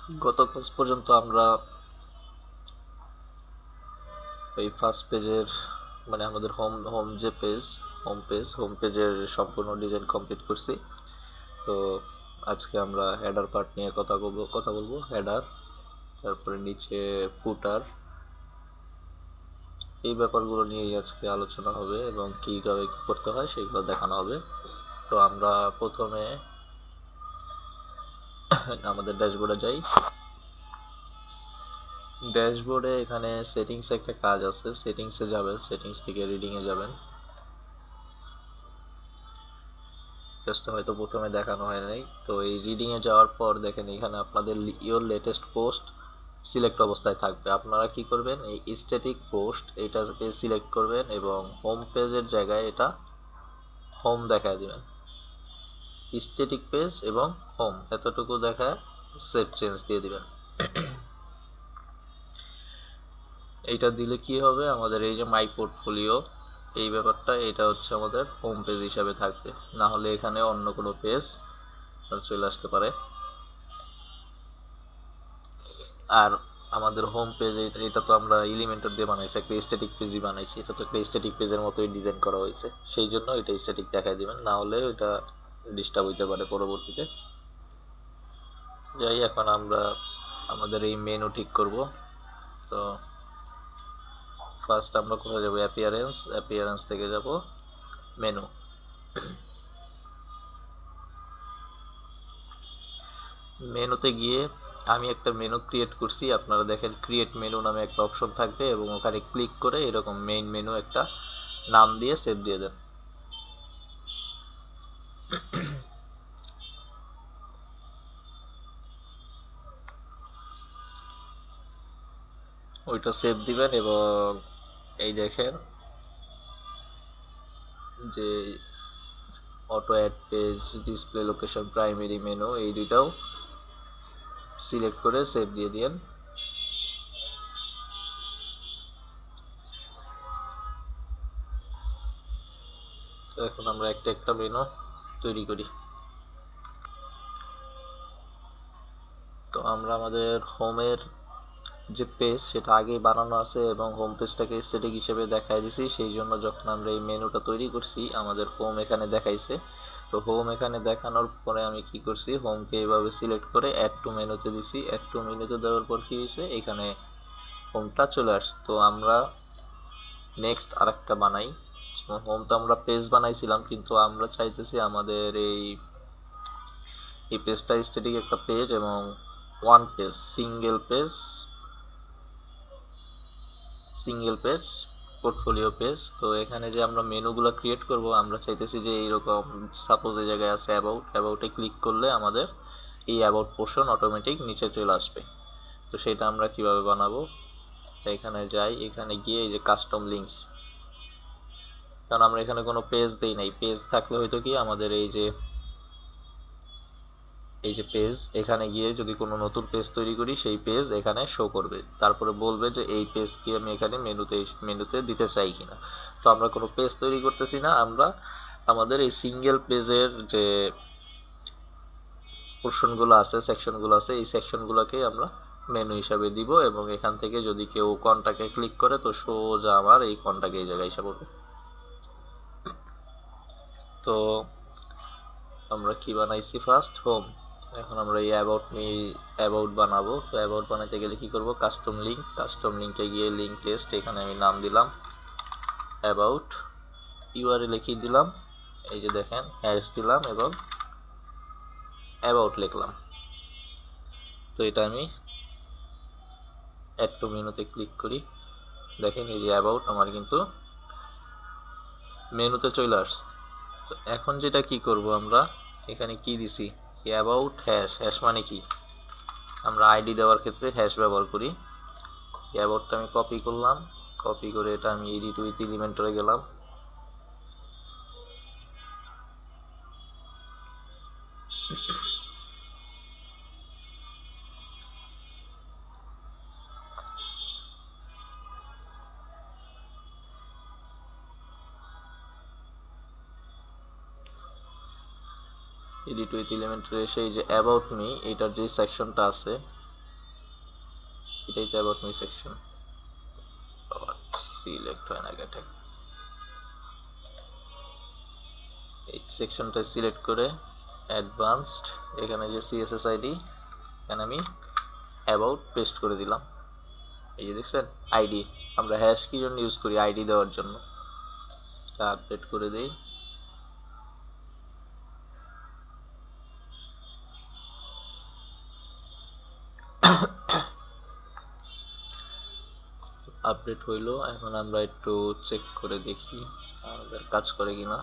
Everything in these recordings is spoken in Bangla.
গত ক্লাস পর্যন্ত আমরা এই ফার্স্ট পেজের মানে আমাদের হোম যে হোম পেজের সম্পূর্ণ ডিজাইন কমপ্লিট করছি। তো আজকে আমরা হেডার পার্ট নিয়ে কথা বলবো হেডার, তারপরে নিচে ফুটার, এই ব্যাপারগুলো নিয়েই আজকে আলোচনা হবে এবং কীভাবে কী করতে হয় সেগুলো দেখানো হবে। তো আমরা প্রথমে আমাদের ড্যাশবোর্ডে যাই। ড্যাশবোর্ডে এখানে সেটিংস একটা কাজ আছে, সেটিংসে যাবেন, সেটিংস থেকে রিডিংয়ে যাবেন। জাস্ট হয়তো প্রথমে দেখানো হয় নাই। তো এই রিডিংয়ে যাওয়ার পর দেখেন এখানে আপনাদের ইওর লেটেস্ট পোস্ট সিলেক্ট অবস্থায় থাকবে। আপনারা কি করবেন, এই স্ট্যাটিক পোস্ট এটাকে সিলেক্ট করবেন এবং হোম পেজের জায়গায় এটা হোম দেখায় দিবেন। স্ট্যাটিক পেজ এবং হোম এতটুকু দেখায় সেভ চেঞ্জ দিয়ে দিবেন। এইটা দিলে কি হবে, আমাদের এই যে মাই পোর্টফোলিও এই ব্যাপারটা এটা হচ্ছে আমাদের হোম পেজ হিসাবে থাকবে, না হলে এখানে অন্য কোনো পেজ চলে আসতে পারে। আর আমাদের হোম পেজ এটা তো আমরা এলিমেন্টর দিয়ে বানাইছি, একটা স্ট্যাটিক পেজই বানাইছি, এটা তো একটা স্ট্যাটিক পেজের মতোই ডিজাইন করা হয়েছে, সেই জন্য এটা স্ট্যাটিক দেখাই দিবেন, না হলে এটা ডিস্টার্ব হইতে পারে পরবর্তীতে। যাই, এখন আমরা আমাদের এই মেনু ঠিক করব। তো ফার্স্ট আমরা কোথায় যাব, অ্যাপিয়ারেন্স থেকে যাব মেনু। মেনুতে গিয়ে আমি একটা মেনু ক্রিয়েট করছি, আপনারা দেখেন ক্রিয়েট মেনু নামে একটা অপশন থাকবে এবং ওখানে ক্লিক করে এরকম মেইন মেনু একটা নাম দিয়ে সেভ দিয়ে দেন। ওইটা সেভ দিবেন এবং এই দেখেন যে auto add page, display location, primary menu, এই দুইটাও সিলেক্ট করে সেভ দিয়ে দিন। তো এখন আমরা একটা একটা মেনু তৈরি করি। তো আমরা আমাদের হোমের যে পেজ সেটা আগেই বানানো আছে এবং হোম পেজটাকে স্ট্যাটিক হিসেবে দেখাই দিছি, সেই জন্য যখন আমরা এই মেনুটা তৈরি করছি আমাদের হোম এখানে দেখাইছে। তো হোম এখানে দেখানোর পরে আমি কি করছি, হোমকে এইভাবে সিলেক্ট করে অ্যাড টু মেনুতে দিছি। অ্যাড টু মেনুতে দেওয়ার পর কি হয়েছে, এখানে হোমটা চলে আসছে। তো আমরা নেক্সট আরেকটা বানাই। হোম তো আমরা পেজ বানাইছিলাম, কিন্তু আমরা চাইতেছি আমাদের এই পেজটা স্ট্যাটিক একটা পেজ এবং one page single page portfolio page. তো এখানে যে আমরা মেনুগুলো ক্রিয়েট করব, আমরা চাইতেছি যে এইরকম সাপোজ এই জায়গায় আছে অ্যাবাউটে ক্লিক করলে আমাদের এই অ্যাবাউট পোর্শন অটোমেটিক নিচে চলে আসবে। তো সেটা আমরা কিভাবে বানাবো, এখানে যাই, এখানে গিয়ে এই যে কাস্টম লিঙ্কস, কারণ আমরা এখানে কোনো পেজ দেই নাই। পেজ থাকলে হয়তো কি আমাদের এই যে পেজ, এখানে গিয়ে যদি কোনো নতুন পেজ তৈরি করি সেই পেজ এখানে শো করবে, তারপরে বলবে যে এই পেজ কি আমি এখানে মেনুতে দিতে চাই কিনা। তো আমরা কোনো পেজ তৈরি করতেছি না, আমরা আমাদের এই সিঙ্গেল পেজের যে পোর্শনগুলো আছে, সেকশনগুলো আছে, এই সেকশনগুলোকে আমরা মেনু হিসাবে দিব এবং এখান থেকে যদি কেউ কন্টাকে ক্লিক করে তো সোজা আমার এই কন্টাকে এই জায়গায় এসে পড়বে। তো আমরা কি বানাইছি, ফার্স্ট হোম। এখন আমরা এই অ্যাবাউট বানাবো। তো অ্যাবাউট বানাতে গেলে কি করব, কাস্টম লিঙ্কে গিয়ে লিঙ্ক টেস্ট, এখানে আমি নাম দিলাম অ্যাবাউট, ইউআরএল লিখে দিলাম, এই যে দেখেন হ্যাশ দিলাম এবং অ্যাবাউট লিখলাম। তো এটা আমি অ্যাড টু মেনুতে ক্লিক করি, দেখেন এই যে অ্যাবাউট আমার কিন্তু মেনুতে চলে আসছে। তো এখন যেটা কি করব, আমরা এখানে কি দিছি, অ্যাবাউট হ্যাশ মানে কি, আমরা আইডি দেওয়ার ক্ষেত্রে হ্যাশ ব্যবহার করি। অ্যাবাউটটা আমি কপি করলাম, কপি করে এটা আমি এডিট উইথ এলিমেন্টরে গেলাম, এডিট উইথ এলিমেন্টরে এসে এই যে অ্যাবাউট মি এটার যে সেকশনটা আছে এটাই তো অ্যাবাউট মি সেকশন, সিলেক্ট হয় না কেটে। এই সেকশনটা সিলেক্ট করে অ্যাডভান্সড, এখানে যে সিএসএস আইডি, এখানে আমি অ্যাবাউট পেস্ট করে দিলাম। এই যে দেখছেন আইডি, আমরা হ্যাশ কি জন্য ইউজ করি? আইডি দেওয়ার জন্য। আপডেট করে দিই। আপডেট হইলো, এখন আমরা একটু চেক করে দেখি আমাদের কাজ করে কিনা।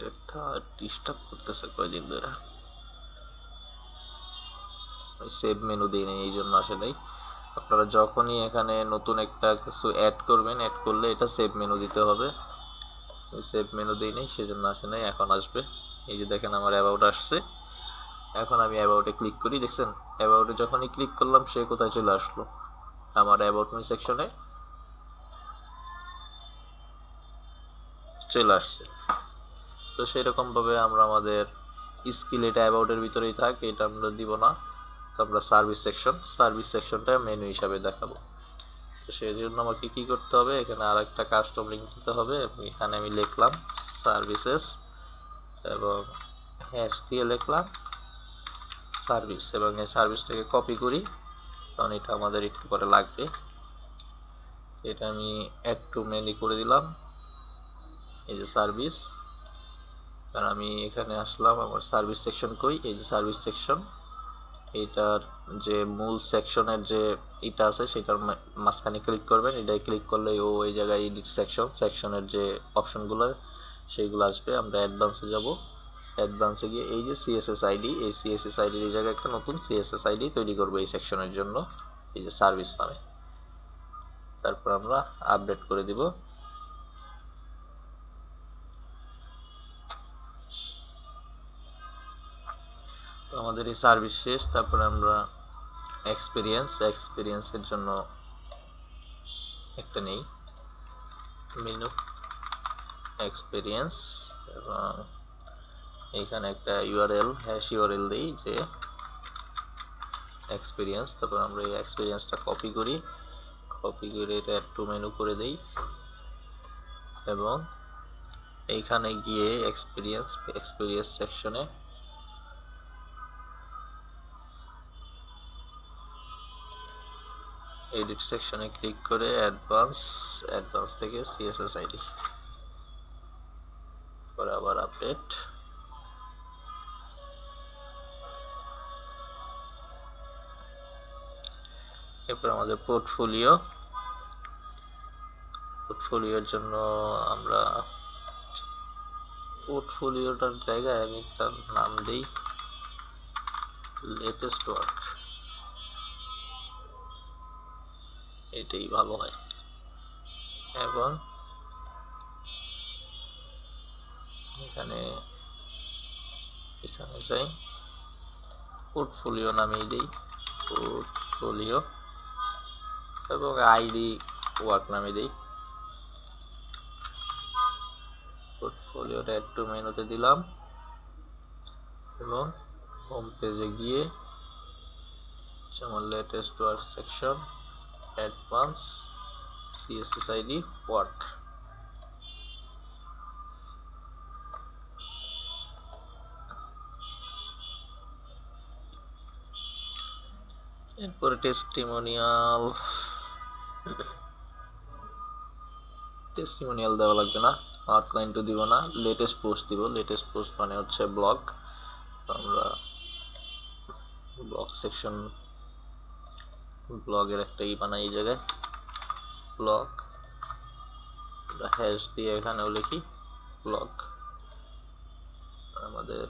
এটা ডিস্টার্ব করতেছে কয়দিন ধরে, সেভ মেনু দিই নেই এই জন্য আসে নাই। আপনারা যখনই এখানে নতুন একটা কিছু অ্যাড করবেন, অ্যাড করলে এটা সেভ মেনু দিতে হবে। সেভ মেনু দিই নেই সেজন্য আসে নাই, এখন আসবে। এই যে দেখেন আমার অ্যাবাউট আসছে। এখন আমি অ্যাবাউটে ক্লিক করি, দেখছেন অ্যাবাউটে যখনই ক্লিক করলাম সে কোথায় চলে আসলো? আমার অ্যাবাউট মি সেকশনে চলে আসছে। তো সেরকমভাবে আমরা আমাদের স্কিল, এটা অ্যাবাউটের ভিতরেই থাক, এটা আমরা দিব না। তো আমরা সার্ভিস সেকশনটা মেনু হিসাবে দেখাবো। তো সেই জন্য আমাকে কী করতে হবে? এখানে আর একটা কাস্টম লিঙ্ক দিতে হবে। এখানে আমি লিখলাম সার্ভিসেস এবং হ্যাশ দিয়ে লিখলাম সার্ভিস, এবং এই সার্ভিসটাকে কপি করি, কারণ এটা আমাদের একটু পরে লাগবে। এটা আমি অ্যাড টু মেনু করে দিলাম, এই যে সার্ভিস। কারণ আমি এখানে আসলাম, আমার সার্ভিস সেকশন কই? এই যে সার্ভিস সেকশন, এইটার যে মূল সেকশনের যে এটা আছে সেটার মাঝখানে ক্লিক করবেন। এটাই ক্লিক করলে ও এই জায়গায় এডিট সেকশনের যে অপশনগুলো সেইগুলো আসবে। আমরা অ্যাডভান্সে যাব, অ্যাডভান্সে গিয়ে এই যে সিএসএস আইডি, এই সিএসএস আইডির এই জায়গায় একটা নতুন সিএসএস আইডি তৈরি করবো এই সেকশনের জন্য, এই যে সার্ভিস নামে। তারপর আমরা আপডেট করে দিব। তো আমাদের এই সার্ভিস শেষ। তারপরে আমরা এক্সপিরিয়েন্সের জন্য একটা নেই মেনু এক্সপিরিয়েন্স, এবং এইখানে একটা ইউআরএল, হ্যাশ ইউআরএল দিই যে এক্সপিরিয়েন্স। তারপর আমরা এই এক্সপিরিয়েন্সটা কপি করে এটা অ্যাড টু মেনু করে দেই, এবং এইখানে গিয়ে এক্সপিরিয়েন্স সেকশনে এডিট সেকশনে ক্লিক করে অ্যাডভান্স থেকে সিএসএস আইডি, পরে আবার আপডেট। এরপর আমাদের পোর্টফোলিওর জন্য আমরা পোর্টফোলিওটার জায়গায় আমি একটা নাম দিই লেটেস্ট ওয়ার্ক, এটাই ভালো হয়। এবং এখানে যাই, পোর্টফোলিও নামেই দিই পোর্টফোলিও, এবং আইডি ওয়ার্ক নামে দিই। পোর্টফোলিওটা অ্যাড টু মেনুতে দিলাম, এবং হোম পেজে গিয়ে যেমন latest work section, advance, CSS ID, work. এরপরে টেস্টিমোনিয়াল দেওয়া লাগবে না, আউটলাইন টু দিব না, লেটেস্ট পোস্ট দিব। লেটেস্ট পোস্ট মানে হচ্ছে ব্লগ। আমরা ব্লগ সেকশন, ব্লগের একটা বানাই এই জায়গায় ব্লগ, আমরা হ্যাশ দিয়ে এখানেও লিখি ব্লগ। আমাদের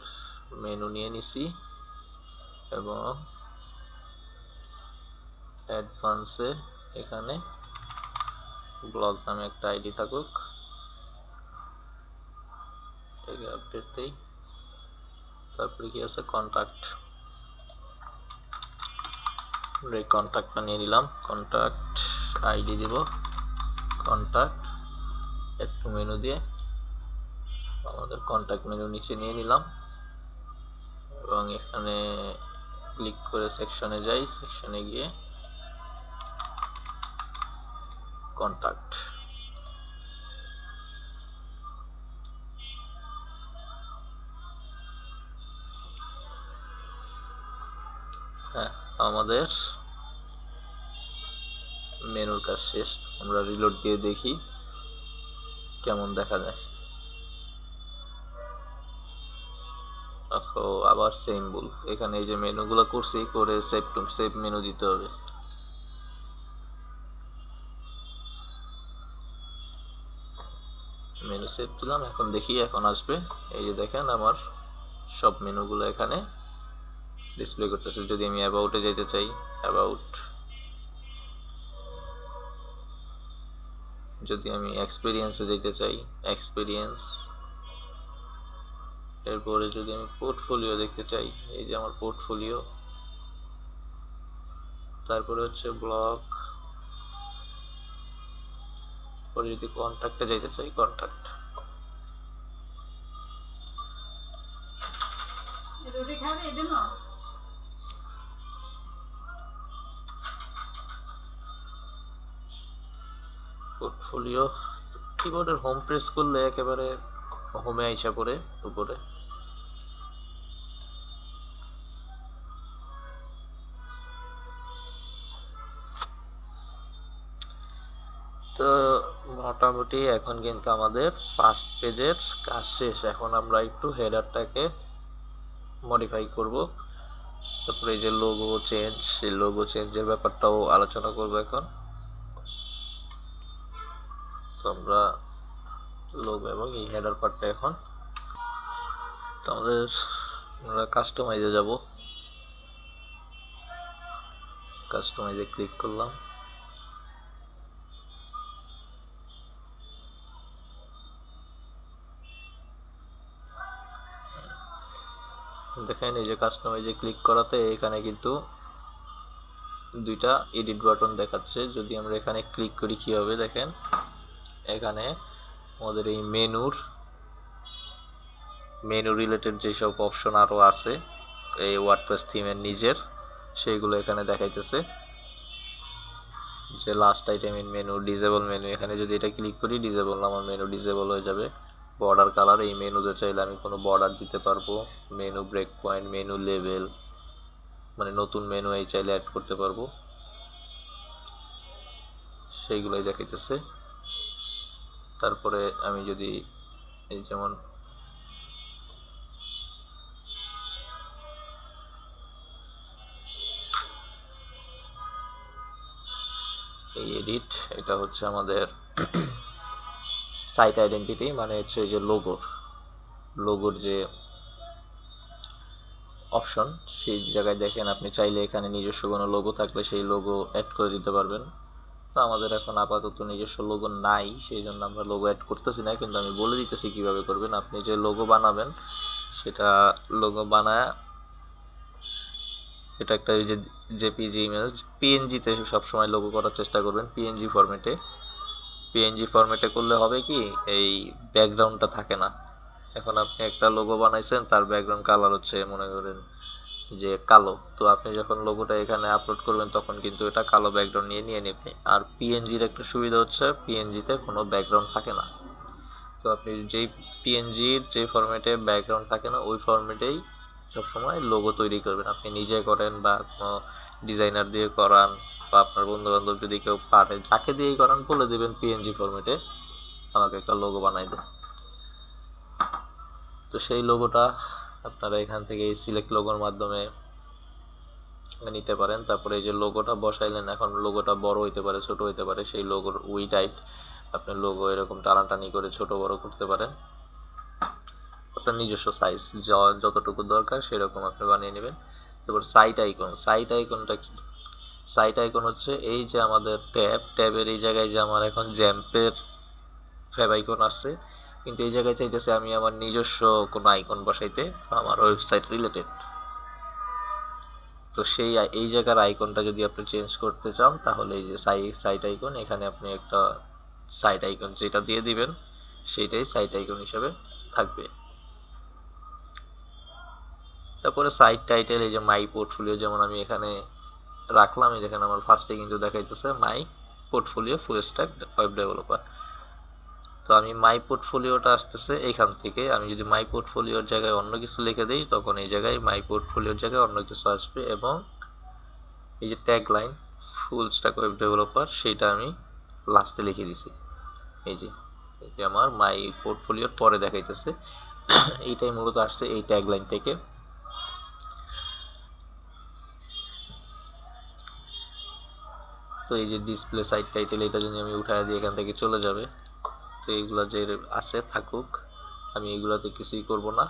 মেনু নিয়ে নিছি, এবং অ্যাডভান্সে এখানে ব্লগ নামে একটা আইডি থাকুক, এটাকে আপডেট দেই। তারপরে কি আছে? কন্ট্যাক্ট, কন্ট্যাক্টটা নিয়ে নিলাম, কন্ট্যাক্ট আইডি দিব, কন্ট্যাক্ট একটু মেনু দিয়ে আমাদের কন্ট্যাক্ট মেনু নিচে নিয়ে নিলাম এবং এখানে ক্লিক করে সেকশনে যাই, সেকশনে গিয়ে কন্ট্যাক্ট, হ্যাঁ আমাদের মেনুর কাজ শেষ। আমরা রিলোড দিয়ে দেখি কেমন দেখা যায়। আবার সেম ভুল, এখানে এই যে মেনুগুলো করছি করে সেভ মেনু দিতে হবে। মেনু সেভ দিলাম, এখন দেখি এখন আসবে। এই যে দেখেন আমার সব মেনুগুলো এখানে ডিসপ্লে করতেছে। যদি আমি অ্যাবাউটে যেতে চাই, অ্যাবাউট, যদি আমি এক্সপিরিয়েন্সে যেতে চাই, এক্সপিরিয়েন্স, এরপরে যদি আমি পোর্টফোলিও দেখতে চাই, এই যে আমার পোর্টফোলিও, তারপরে হচ্ছে ব্লগ, পরে যদি কন্ট্যাক্টে যেতে চাই, কন্ট্যাক্ট, পোর্টফোলিও, কিবোর্ডের হোম প্রেস করলে একেবারে হোমে আইসা পড়ে উপরে। তো মোটামুটি এখন কিন্তু আমাদের ফার্স্ট পেজের কাজ শেষ। এখন আমরা একটু হেডারটাকে মডিফাই করব, তারপরে এই যে লোগো চেঞ্জ, সেই লোগো চেঞ্জের ব্যাপারটাও আলোচনা করব এখন। তো আমরা লোগো এবং এই হেডার পার্টটা এখন, তো আমরা কাস্টমাইজে যাব, কাস্টমাইজে ক্লিক করলাম, দেখেন এই যে কাস্টমাইজে ক্লিক করাতে এখানে কিন্তু দুইটা এডিট বাটন দেখাচ্ছে। যদি আমরা এখানে ক্লিক করি কি হবে দেখেন, এখানে আমাদের এই মেনু রিলেটেড যেসব অপশন আরও আছে এই ওয়ার্ডপ্রেস থিমের নিজের, সেইগুলো এখানে দেখাইতেছে। যে last item in menu, disable menu, এখানে যদি এটা ক্লিক করি ডিসেবল, আমার মেনু ডিসেবল হয়ে যাবে। বর্ডার কালার, এই মেনুতে চাইলে আমি কোনো বর্ডার দিতে পারবো। Menu break point, menu level, মানে নতুন মেনু এই চাইলে অ্যাড করতে পারবো, সেইগুলোই দেখাইতেছে। তারপরে আমি যদি এই যেমন এই এডিট, এটা হচ্ছে আমাদের সাইট আইডেন্টিটি, মানে হচ্ছে এই যে লোগোর যে অপশন, সেই জায়গায় দেখেন আপনি চাইলে এখানে নিজস্ব কোনো লোগো থাকলে সেই লোগো অ্যাড করে দিতে পারবেন। তো আমাদের এখন আপাতত নিজস্ব লোগো নাই, সেই জন্য আমরা লোগো অ্যাড করতেছি না, কিন্তু আমি বলে দিতেছি কিভাবে করবেন। আপনি যে লোগো বানাবেন সেটা লোগো বানায়, এটা একটা যে জেপিজি ইমেজ, পিএনজিতে সবসময় লোগো করার চেষ্টা করবেন, পিএনজি ফরম্যাটে করলে হবে কি এই ব্যাকগ্রাউন্ডটা থাকে না। এখন আপনি একটা লোগো বানাইছেন, তার ব্যাকগ্রাউন্ড কালার হচ্ছে মনে করেন যে কালো, তো আপনি যখন লোগোটা এখানে আপলোড করবেন তখন কিন্তু এটা কালো ব্যাকগ্রাউন্ড নিয়ে নেবে। আর পিএনজির একটা সুবিধা হচ্ছে পিএনজিতে কোনো ব্যাকগ্রাউন্ড থাকে না। তো আপনি যেই পিএনজির যে ফরম্যাটে ব্যাকগ্রাউন্ড থাকে না ওই ফরম্যাটেই সবসময় লোগো তৈরি করবেন। আপনি নিজে করেন বা কোনো ডিজাইনার দিয়ে করান বা আপনার বন্ধু বান্ধব যদি কেউ পারে, যাকে দিয়েই করান বলে দেবেন পিএনজি ফরম্যাটে আমাকে একটা লোগো বানাই দেন। তো সেই লোগোটা আপনারা এখান থেকে সিলেক্ট লোগোর মাধ্যমে নিতে পারেন। তারপরে এই যে লোগোটা বসাইলেন, এখন লোগোটা বড় হইতে পারে ছোট হইতে পারে, সেই লোগোর উইডথ হাইট আপনি লোগো এরকম টানাটানি করে ছোট বড় করতে পারেন। আপনার নিজস্ব সাইজ যতটুকু দরকার সেরকম আপনি বানিয়ে নেবেন। এবার সাইট আইকনটা কি? সাইট আইকন হচ্ছে এই যে আমাদের ট্যাবের এই জায়গায় যে আমার এখন জ্যাম্পের ফ্যাব আইকন আছে, কিন্তু এই জায়গায় চাইতেছে আমি আমার নিজস্ব কোনো আইকন বসাইতে আমার ওয়েবসাইট রিলেটেড। তো সেই এই জায়গার আইকনটা যদি আপনি চেঞ্জ করতে চান তাহলে এই যে সাইট আইকন, এখানে আপনি একটা সাইট আইকন যেটা দিয়ে দিবেন সেইটাই সাইট আইকন হিসেবে থাকবে। তারপরে সাইট টাইটেল, এই যে মাই পোর্টফোলিও যেমন আমি এখানে রাখলাম, এই যেখানে আমার ফার্স্টে কিন্তু দেখাইতেছে মাই portfolio full stack web developer. তো আমি মাই পোর্টফোলিওটা আসতেছে এখান থেকে, আমি যদি মাই পোর্টফোলিওর জায়গায় অন্য কিছু লিখে দিই তখন এই জায়গায় মাই পোর্টফোলিওর জায়গায় অন্য কিছু আসবে, এবং এই যে tag line full stack web developer সেইটা আমি লাস্টে লিখে দিছি। এই যে আমার মাই পোর্টফোলিওর পরে দেখাইতেছে, এইটাই মূলত আসছে এই ট্যাগ লাইন থেকে। তো এই যে ডিসপ্লে সাইট টাইটেল, এটা যদি আমি উঠায় দিই এখান থেকে চলে যাবে। তো এইগুলা যে আছে থাকুক, আমি এইগুলাতে কিছুই করব না।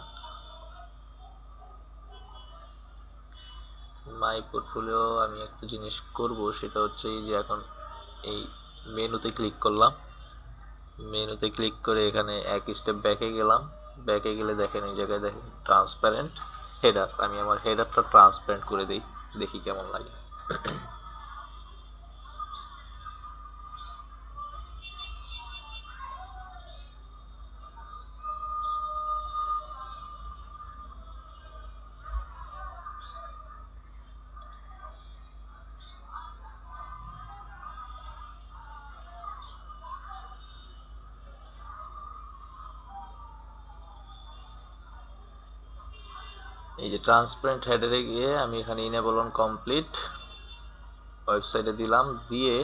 মাই পোর্টফোলিও আমি একটা জিনিস করব, সেটা হচ্ছে এই যে এখন এই মেনুতে ক্লিক করলাম, মেনুতে ক্লিক করে এখানে এক স্টেপ ব্যাকে গেলাম, ব্যাকে গেলে দেখেন এই জায়গায় দেখেন ট্রান্সপারেন্ট হেডার, আমি আমার হেডারটা ট্রান্সপারেন্ট করে দিই, দেখি কেমন লাগে। এই যে ট্রান্সপারেন্ট হেডারে গিয়ে আমি এখানে ইনেবল অন কমপ্লিট ওয়েবসাইটে দিলাম, দিয়ে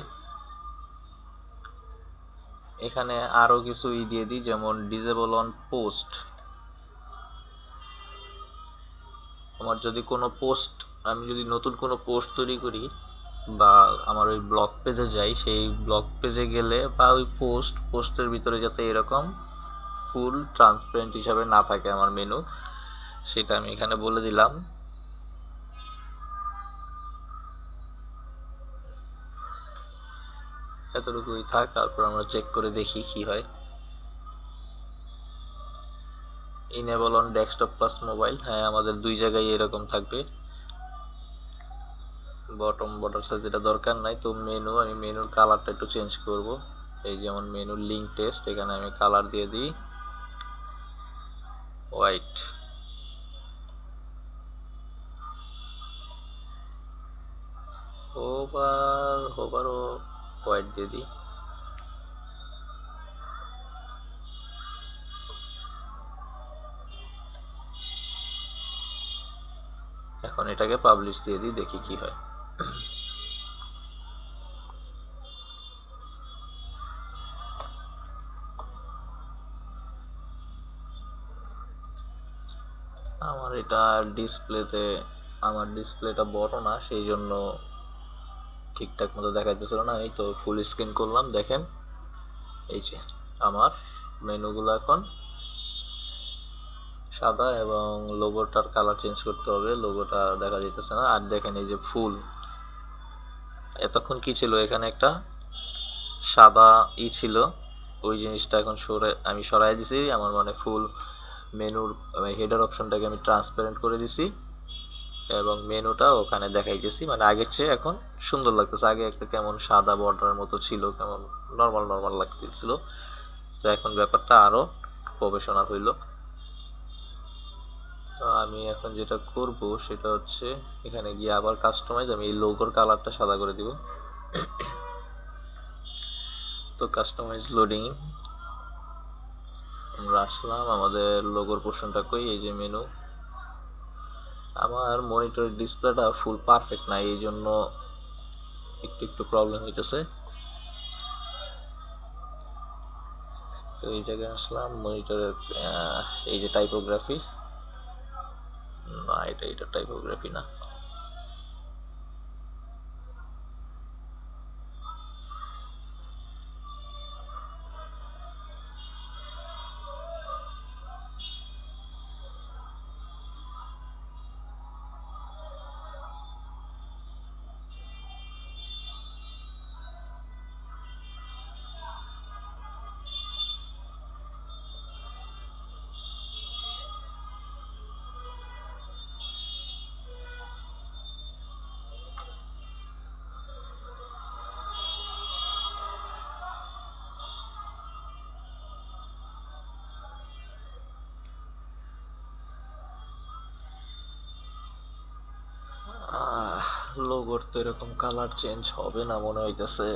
এখানে আরো কিছু দিয়ে দিই, যেমন ডিসেবল অন পোস্ট। আমার যদি কোনো পোস্ট, আমি যদি নতুন কোনো পোস্ট তৈরি করি বা আমার ওই ব্লগ পেজে যাই, সেই ব্লগ পেজে গেলে বা ওই পোস্টের ভিতরে যাতে এরকম ফুল ট্রান্সপারেন্ট হিসাবে না থাকে আমার মেনু, সেটা আমি এখানে বলে দিলাম। এতটুকুই থাক, তারপর আমরা চেক করে দেখি কি হয়। Enable on desktop plus mobile, হ্যাঁ আমাদের দুই জায়গায় এরকম থাকবে। বটম বর্ডার সাইজ এটা দরকার নাই। তো মেনু, আমি মেনুর কালারটা একটু চেঞ্জ করব, এই যেমন মেনুর লিঙ্ক টেক্সট, এখানে আমি কালার দিয়ে দিই হোয়াইট। হোভারও হোয়াইট দিয়ে দিই। এখন এটাকে পাবলিশ দিয়ে দিই, দেখি কি হয়। আমার এটা ডিসপ্লেতে, আমার ডিসপ্লেটা বড় না, সেই জন্য ঠিকঠাক মতো দেখাইতেছিল না। এই তো ফুল স্ক্রিন করলাম, দেখেন এই যে আমার মেনুগুলো এখন সাদা, এবং লোগোটার কালার চেঞ্জ করতে হবে, লোগোটা দেখা যেতেছে না। আর দেখেন এই যে ফুল, এতক্ষণ কি ছিল এখানে একটা সাদা ছিল, ওই জিনিসটা এখন আমি সরাই দিছি, আমার মানে ফুল মেনুর হেডার অপশনটাকে আমি ট্রান্সপারেন্ট করে দিছি, এবং মেনুটা ওখানে দেখাইতেছি, মানে আগের চেয়ে এখন সুন্দর লাগতেছে। আগে একটা কেমন সাদা বর্ডারের মতো ছিল, কেমন নর্মাল লাগতেছিল, তো এখন ব্যাপারটা আরো প্রফেশনাল হইল। তো আমি এখন যেটা করব সেটা হচ্ছে এখানে গিয়ে আবার কাস্টমাইজ, আমি এই লোগোর কালারটা সাদা করে দিব। তো কাস্টমাইজ লোডিং আমরা আসলাম, আমাদের লোগোর পোর্শনটা কই, এই যে মেনু। আমার মনিটরের ডিসপ্লেটা ফুল পারফেক্ট না, এই জন্য একটু প্রবলেম হইতেছে। তো এই জায়গায় আসলাম, মনিটরের এই যে টাইপোগ্রাফি, না এটা টাইপোগ্রাফি না। লোগোর তো এরকম কালার চেঞ্জ হবে না মনে হইতেছে।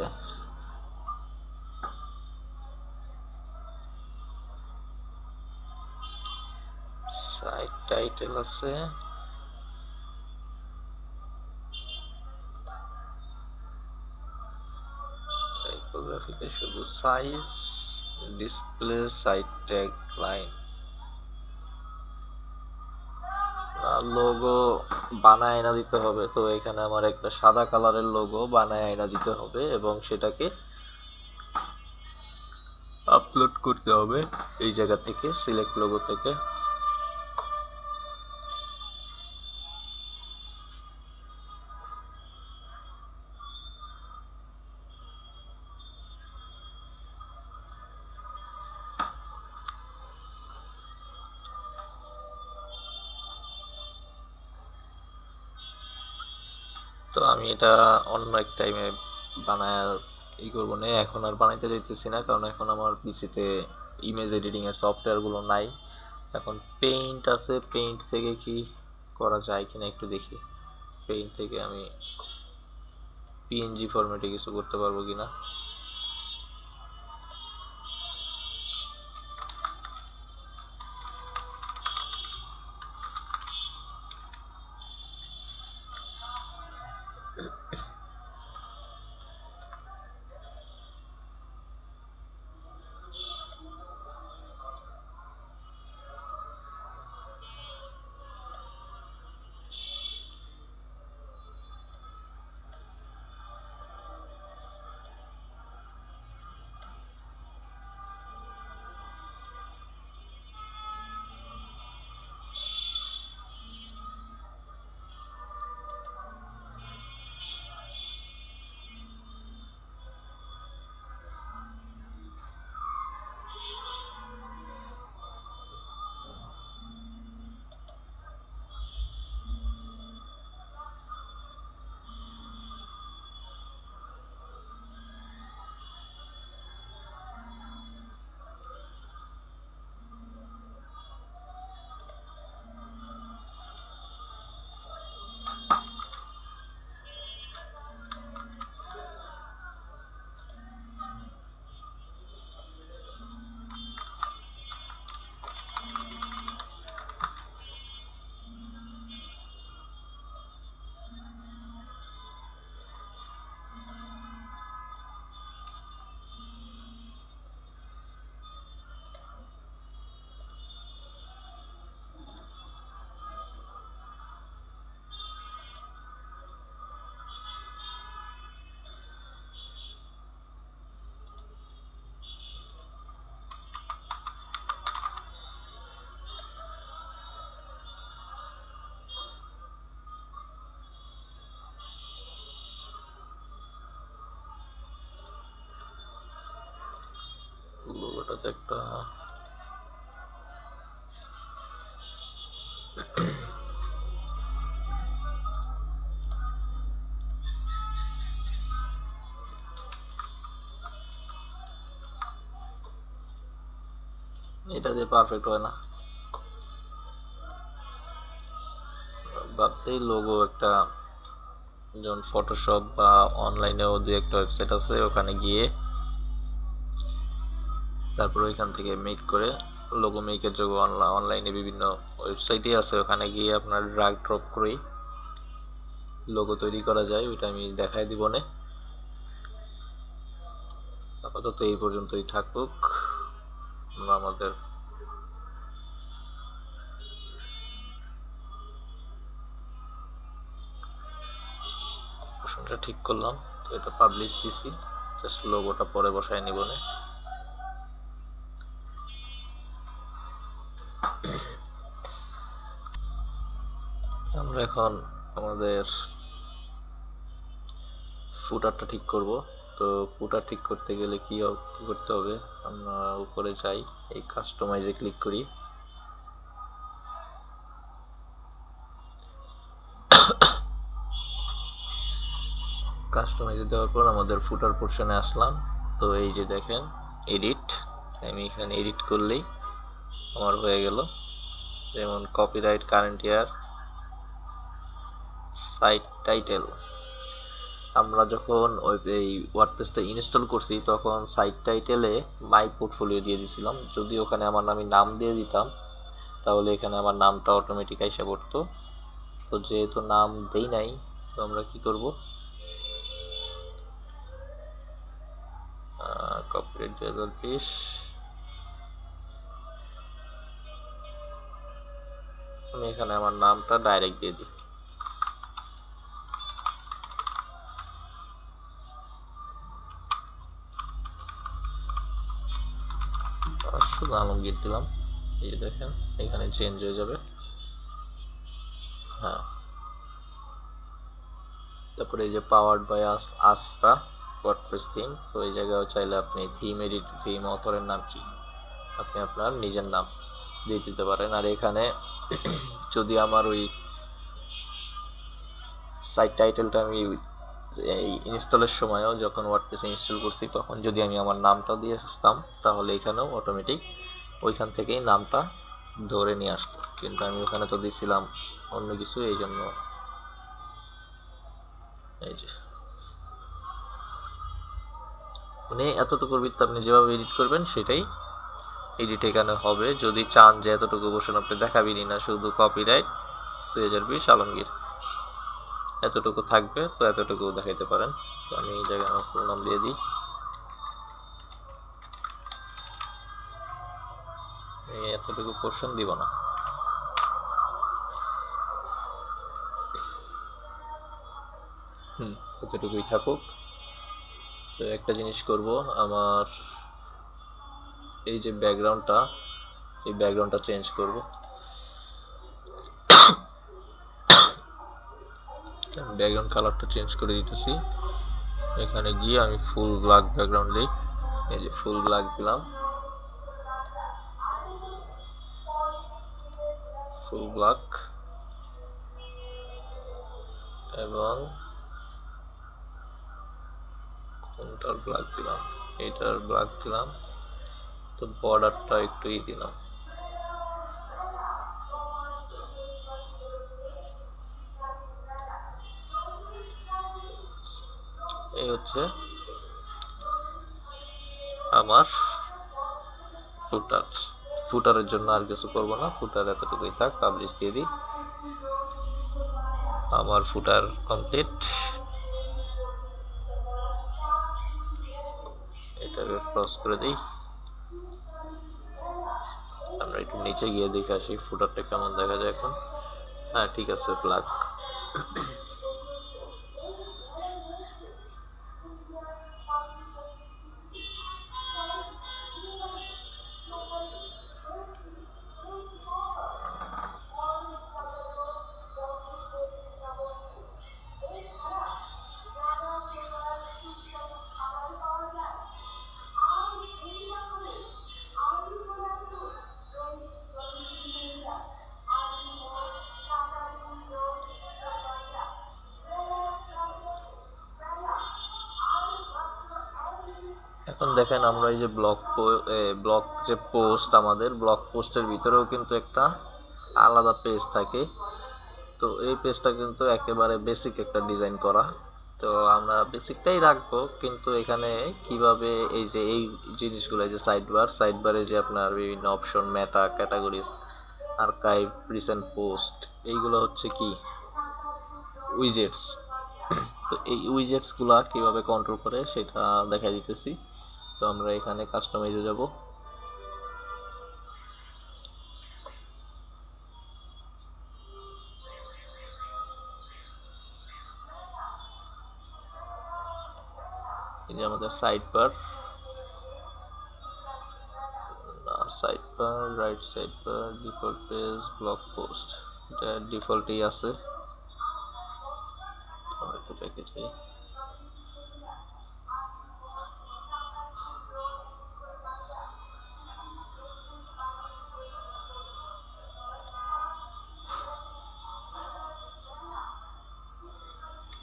সাইট টাইটেল আছে, টাইপোগ্রাফিতে শুধু size, display, site tag line. Logo বানায় এনে দিতে হবে, তো এখানে আমার একটা সাদা কালারের লোগো বানায় এনে দিতে হবে এবং সেটাকে আপলোড করতে হবে এই জায়গা থেকে, সিলেক্ট লোগো থেকে। তো আমি এটা অন্য এক টাইমে বানায় করবো না, এখন আর বানাইতে যাইতেছি না, কারণ এখন আমার পিসিতে ইমেজ এডিটিং এর সফটওয়্যার গুলো নাই। এখন পেইন্ট আছে, পেইন্ট থেকে কি করা যায় কিনা একটু দেখি। পেইন্ট থেকে আমি পিএনজি ফরম্যাটে কিছু করতে পারবো কিনা। লোগোটাতে একটা এটা দিয়ে পারফেক্ট হয় না, বাদতেই লোগো একটা, যেমন ফটোশপ বা অনলাইনেও দু একটা ওয়েবসাইট আছে, ওখানে গিয়ে তারপর ওইখান থেকে মেক করে, লোগো মেকের জন্য অনলাইনে বিভিন্ন ওয়েবসাইটই আছে, ওখানে গিয়ে আপনার ড্রাগ ড্রপ করেই লোগো তৈরি করা যায়। ওইটা আমি দেখাই দিব না, আপাতত এই পর্যন্তই থাকুক। আমরা আমাদের অপশনটা ঠিক করলাম, তো এটা পাবলিশ দিছি, জাস্ট লোগোটা পরে বসায় নিব না। আমরা এখন আমাদের ফুটারটা ঠিক করব। তো ফুটার ঠিক করতে গেলে কি করতে হবে, আমরা উপরে যাই, এই কাস্টমাইজে ক্লিক করি। কাস্টমাইজে দেওয়ার পর আমাদের ফুটার পোর্শনে আসলাম। তো এই যে দেখেন এডিট, আমি এখানে এডিট করলেই আমার হয়ে গেল। যেমন copyright, current year, site title, আমরা যখন এই ওয়ার্ডপ্রেসটা ইনস্টল করছি তখন সাইট টাইটেলে মাই পোর্টফোলিও দিয়ে দিছিলাম। যদি ওখানে আমার আমি নাম দিয়ে দিতাম তাহলে এখানে আমার নামটা অটোমেটিক আইসা পড়তো। তো যেহেতু নাম দেই নাই, তো আমরা কি করব, কপিরাইট 2020, আমি এখানে আমার নামটা ডাইরেক্ট দিয়ে দিই। শুধু আলমগীর দিলাম, এই যে দেখেন এখানে চেঞ্জ হয়ে যাবে। হ্যাঁ, তারপরে এই যে পাওয়ার্ড বাই আস্তা ওয়ার্ডপ্রেস থিম, তো এই জায়গায় চাইলে আপনি থিম অথরের নাম কি আপনি আপনার নিজের নাম দিয়ে দিতে পারেন। আর এখানে যদি আমার ওই সাইট টাইটেলটা আমি এই ইনস্টলের সময়ও যখন ওয়ার্ডপ্রেস ইনস্টল করছি তখন যদি আমি আমার নামটা দিয়ে আসতাম তাহলে এখানেও অটোমেটিক ওইখান থেকেই নামটা ধরে নিয়ে আসতো, কিন্তু আমি ওখানে তো দিয়েছিলাম অন্য কিছু, এই জন্য এই যে মানে এতটুকুর ভিত্তি আপনি যেভাবে এডিট করবেন সেটাই এডিট এখানে হবে। যদি চান যে এতটুকু পোর্শন আপনি দেখাবেনই না, শুধু কপিরাইট 2020 আলমগীর এতটুকু থাকবে, তো এতটুকু দেখাইতে পারেন। তো আমি এই জায়গায় আমার ফুল নাম দিয়ে দিই, এতটুকু পোর্শন দিব না। এতটুকুই থাকুক। তো একটা জিনিস করব, আমার এই যে ব্যাকগ্রাউন্ডটা, এই ব্যাকগ্রাউন্ডটা চেঞ্জ করব। ব্যাকগ্রাউন্ড কালারটা চেঞ্জ করে দিতেছি। এখানে গিয়ে আমি ফুল ব্ল্যাক ব্যাকগ্রাউন্ড দিই, এই যে ফুল ব্ল্যাক দিলাম, ফুল ব্ল্যাক, এবং কোনটার ব্ল্যাক দিলাম, এইটার ব্ল্যাক দিলাম। তো বর্ডারটা একটু দিলাম, এই হচ্ছে আমার ফুটারের জন্য আর কিছু করব না, ফুটার এতটুকুই থাক। পাবলিশ দিয়ে দিই, আমার ফুটার কমপ্লিট। এটাকে ক্লোজ করে দিই। আমরা একটু নিচে গিয়ে দেখে আসি ফুটারটা কেমন দেখা যায় এখন। হ্যাঁ ঠিক আছে, ব্ল্যাক। এখন দেখেন আমরা এই যে ব্লগ যে পোস্ট, আমাদের ব্লগ পোস্টের ভিতরেও কিন্তু একটা আলাদা পেজ থাকে। তো এই পেজটা কিন্তু একেবারে বেসিক একটা ডিজাইন করা, তো আমরা বেসিকটাই রাখবো। কিন্তু এখানে কিভাবে এই যে এই জিনিসগুলো, যে সাইড বারে যে আপনার বিভিন্ন অপশন, মেটা, ক্যাটাগরিজ, আর্কাইভ, রিসেন্ট পোস্ট, এইগুলো হচ্ছে কি উইজেটস। তো এই উইজেটসগুলা কিভাবে কন্ট্রোল করে সেটা দেখা দিতেছি। তো আমরা এখানে কাস্টমাইজে যাব, এই যে আমাদের side bar, right side bar, default page, blog post, এটা ডিফল্টই আছে। আমরা একটু ব্যাকে যাই,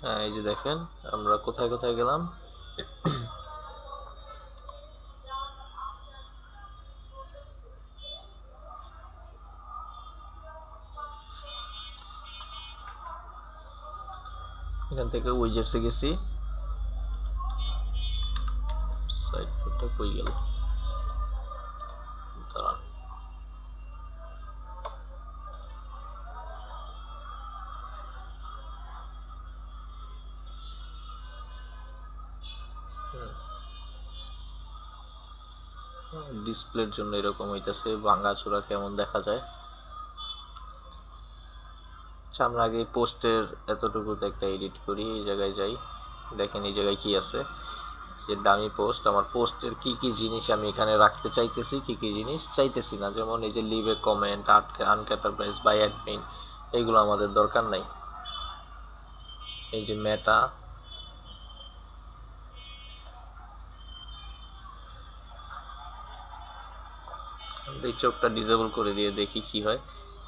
হ্যাঁ এই যে দেখেন আমরা কোথায় কোথায় গেলাম। এখান থেকে উইজেটসে গেছি, কই গেল, দাঁড়ান। ডিসপ্লের জন্য এরকম হইতেছে, ভাঙাচোরা কেমন দেখা যায়। আচ্ছা, আমরা আগে পোস্টের এতটুকুতে একটা এডিট করি, এই জায়গায় যাই, দেখেন এই জায়গায় কি আছে, যে দামি পোস্ট। আমার পোস্টের কি কি জিনিস আমি এখানে রাখতে চাইতেছি, কি কি জিনিস চাইতেছি না, যেমন এই যে leave a comment, uncategorize by admin, এইগুলো আমাদের দরকার নাই। এই যে মেটা, এই চোখটা ডিসেবল করে দিয়ে দেখি কি হয়।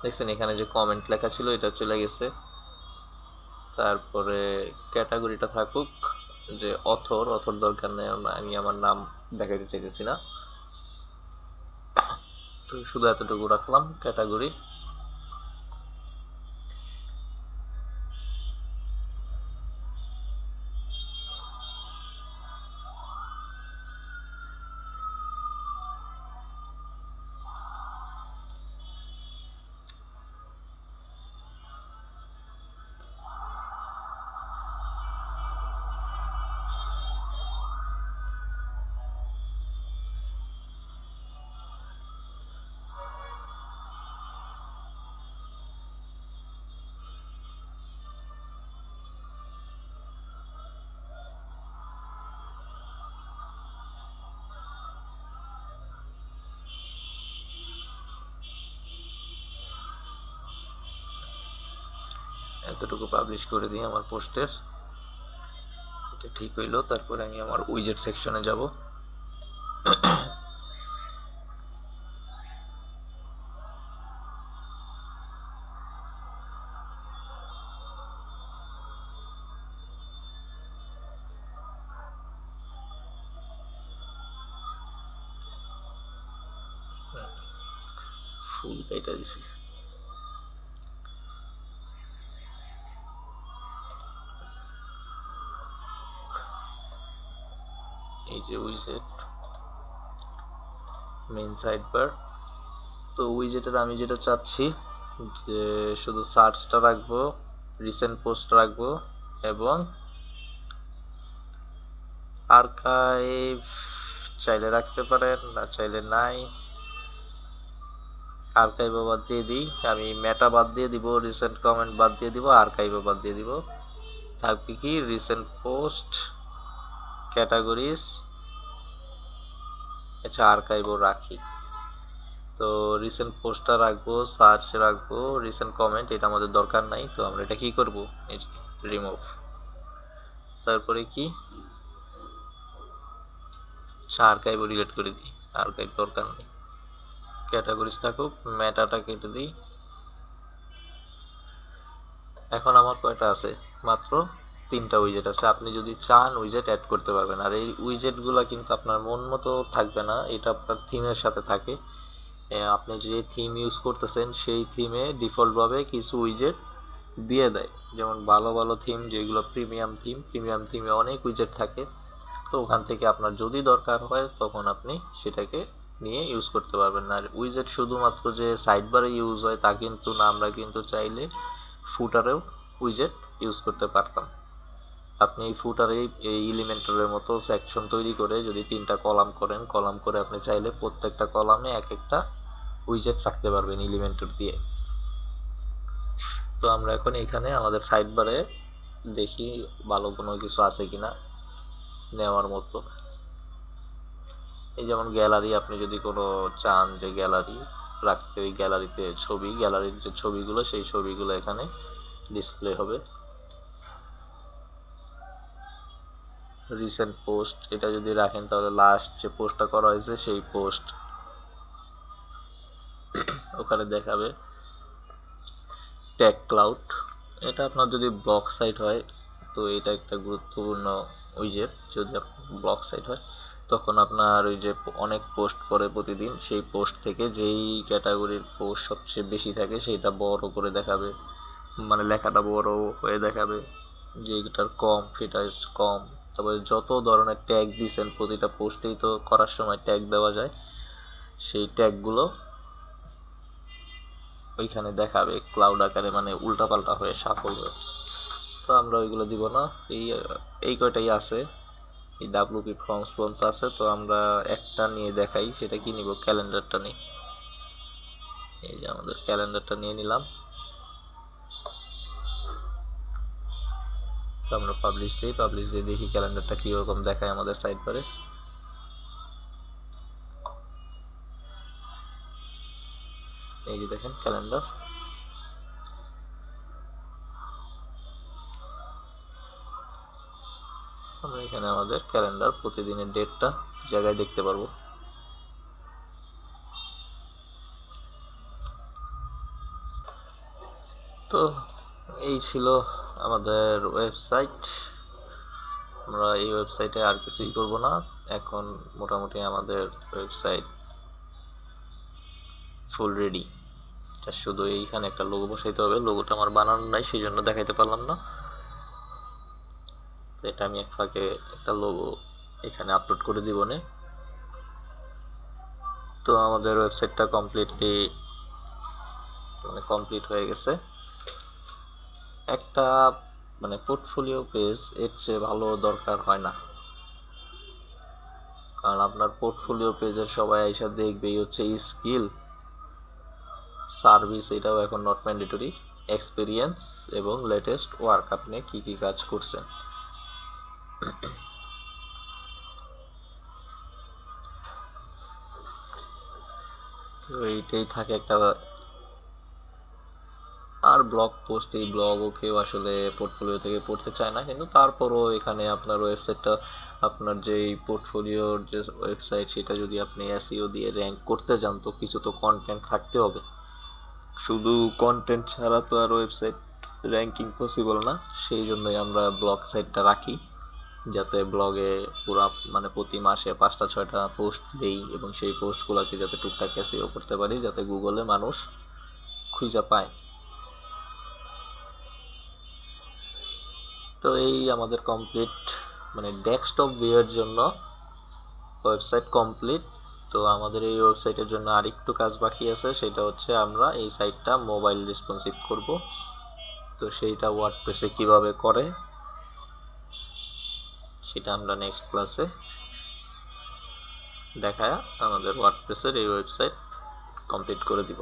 দেখছেন এখানে যে কমেন্ট লেখা ছিল এটা চলে গেছে। তারপরে ক্যাটাগরিটা থাকুক, যে অথর দরকার নেই, আমি আমার নাম দেখাইতে চাইতেছি না, তো শুধু এতটুকু রাখলাম ক্যাটাগরি। এতটুকু পাবলিশ করে দিই আমার পোস্টের, এটা ঠিক হইলো। তারপরে আমি আমার উইজেট সেকশনে যাব। ফুল কেটে দিছি। এই যে উইজেট, মেইন সাইড বার। তো উইজেটের আমি যেটা চাচ্ছি যে শুধু সার্চটা রাখবো, রিসেন্ট পোস্ট রাখবো, এবং আর্কাইভ চাইলে রাখতে পারেন, না চাইলে নাই। আর্কাইভও বাদ দিয়ে দিই, আমি মেটা বাদ দিয়ে দিব, রিসেন্ট কমেন্ট বাদ দিয়ে দিব, আর্কাইভও বাদ দিয়ে দিব। থাকবে কি রিসেন্ট পোস্ট, ক্যাটাগরিজ, আচ্ছা আর্কাইভও রাখি। তো রিসেন্ট পোস্টটা রাখবো, সার্চ রাখবো, রিসেন্ট কমেন্ট এটা আমাদের দরকার নাই, তো আমরা এটা কি করব, এই যে রিমুভ। তারপরে কি আর্কাইভও ডিলিট করে দিই, আর্কাইভ দরকার নেই। ক্যাটাগরিজ থাকুক, মেটাটা কেটে দিই। এখন আমার কয়টা আছে, মাত্র 3টা উইজেট আছে। আপনি যদি চান উইজেট অ্যাড করতে পারবেন, আর এই উইজেটগুলো কিন্তু আপনার মন মতো থাকবে না, এটা আপনার থিমের সাথে থাকে। আপনি যে থিম ইউজ করতেছেন সেই থিমে ডিফল্টভাবে কিছু উইজেট দিয়ে দেয়, যেমন ভালো ভালো থিম যেগুলো প্রিমিয়াম থিমে অনেক উইজেট থাকে। তো ওখান থেকে আপনার যদি দরকার হয় তখন আপনি সেটাকে নিয়ে ইউজ করতে পারবেন না। আর উইজেট শুধুমাত্র যে সাইড বারে ইউজ হয় তা কিন্তু না, আমরা কিন্তু চাইলে ফুটারেও উইজেট ইউজ করতে পারতাম। আপনি এই ফুটারে এই এলিমেন্টরের মতো সেকশন তৈরি করে যদি 3টা কলাম করেন, কলাম করে আপনি চাইলে প্রত্যেকটা কলামে এক একটা উইজেট রাখতে পারবেন এলিমেন্টর দিয়ে। তো আমরা এখন এখানে আমাদের সাইড বারে দেখি ভালো কোনো কিছু আছে কিনা নেওয়ার মতো। এই যেমন গ্যালারি, আপনি যদি কোনো চান যে গ্যালারি রাখতে, ওই গ্যালারিতে ছবি, গ্যালারির যে ছবিগুলো সেই ছবিগুলো এখানে ডিসপ্লে হবে। রিসেন্ট পোস্ট এটা যদি রাখেন তাহলে লাস্ট যে পোস্টটা করা হয়েছে সেই পোস্ট ওখানে দেখাবে। ট্যাগ ক্লাউড, এটা আপনার যদি ব্লগ সাইট হয় তো এটা একটা গুরুত্বপূর্ণ উইজেট। যদি আপনার ব্লগ সাইট হয় তখন আপনার ওই যে অনেক পোস্ট করে প্রতিদিন, সেই পোস্ট থেকে যেই ক্যাটাগরির পোস্ট সবচেয়ে বেশি থাকে সেটা বড় করে দেখাবে, মানে লেখাটা বড় হয়ে দেখাবে, যেটার কম সেটা কম, তারপরে যত ধরনের ট্যাগ দিয়েছেন প্রতিটা পোস্টেই তো করার সময় ট্যাগ দেওয়া যায়, সেই ট্যাগগুলো ওইখানে দেখাবে ক্লাউড আকারে, মানে উল্টাপাল্টা হয়ে সাফল হয়ে। তো আমরা ওইগুলো দিব না, এই কয়টাই আছে। এই ডাব্লিউপি ফর্মস পর্যন্ত আছে। তো আমরা একটা নিয়ে দেখাই, সেটা কি নিব, ক্যালেন্ডারটা নিই। এই যে আমাদের ক্যালেন্ডারটা নিয়ে নিলাম। তো আমরা পাবলিশ দিয়ে দেখি ক্যালেন্ডারটা কীরকম দেখায় আমাদের সাইট বারে। এই যে দেখেন ক্যালেন্ডার। আমরা এখানে আমাদের ক্যালেন্ডার প্রতিদিনের ডেটটা জায়গায় দেখতে পারবো। তো এই ছিল আমাদের ওয়েবসাইট। আমরা এই ওয়েবসাইটে আর কিছুই করব না, এখন মোটামুটি আমাদের ওয়েবসাইট ফুল রেডি। শুধু এইখানে একটা লোগো বসাইতে হবে, লোগোটা আমার বানানো নাই, সেই জন্য দেখাইতে পারলাম না। এটা আমি এক ফাঁকে একটা লোগো এখানে আপলোড করে দিব না। তো আমাদের ওয়েবসাইটটা কমপ্লিট হয়ে গেছে। একটা পোর্টফোলিও পেজ এর চেয়ে ভালো দরকার হয় না, কারণ আপনার পোর্টফোলিও পেজের সবাই এসে দেখবেই হচ্ছে স্কিল, সার্ভিস, এটাও এখন নট ম্যান্ডেটরি, এক্সপিরিয়েন্স এবং লেটেস্ট ওয়ার্ক, আপনি কি কি কাজ করছেন। তো এইটাই থাকে একটা। আর ব্লগ পোস্ট, এই ব্লগও কেউ আসলে পোর্টফোলিও থেকে পড়তে চায় না, কিন্তু তারপরও এখানে আপনার ওয়েবসাইটটা, আপনার যেই পোর্টফোলিওর যে ওয়েবসাইট, সেটা যদি আপনি এসইও দিয়ে র্যাঙ্ক করতে যান, তো কিছু তো কন্টেন্ট থাকতে হবে। শুধু কন্টেন্ট ছাড়া তো আর ওয়েবসাইট র্যাঙ্কিং পসিবল না। সেই জন্যই আমরা ব্লগ সাইটটা রাখি, যাতে ব্লগে পুরা প্রতি মাসে 5টা 6টা পোস্ট দেই, এবং সেই পোস্টগুলোকে যাতে টুকটাক এসইও করতে পারি, যাতে গুগলে মানুষ খুঁজে পায়। তো এই আমাদের কমপ্লিট, ডেস্কটপ ভিউয়ের জন্য ওয়েবসাইট কমপ্লিট। তো আমাদের এই ওয়েবসাইটের জন্য আরেকটু কাজ বাকি আছে, সেটা হচ্ছে আমরা এই সাইটটা মোবাইল রেসপন্সিভ করব। তো সেইটা ওয়ার্ডপ্রেসে কিভাবে করে সেটা আমরা নেক্সট ক্লাসে দেখায় আমাদের ওয়ার্ডপ্রেসের এই ওয়েবসাইট কমপ্লিট করে দিব।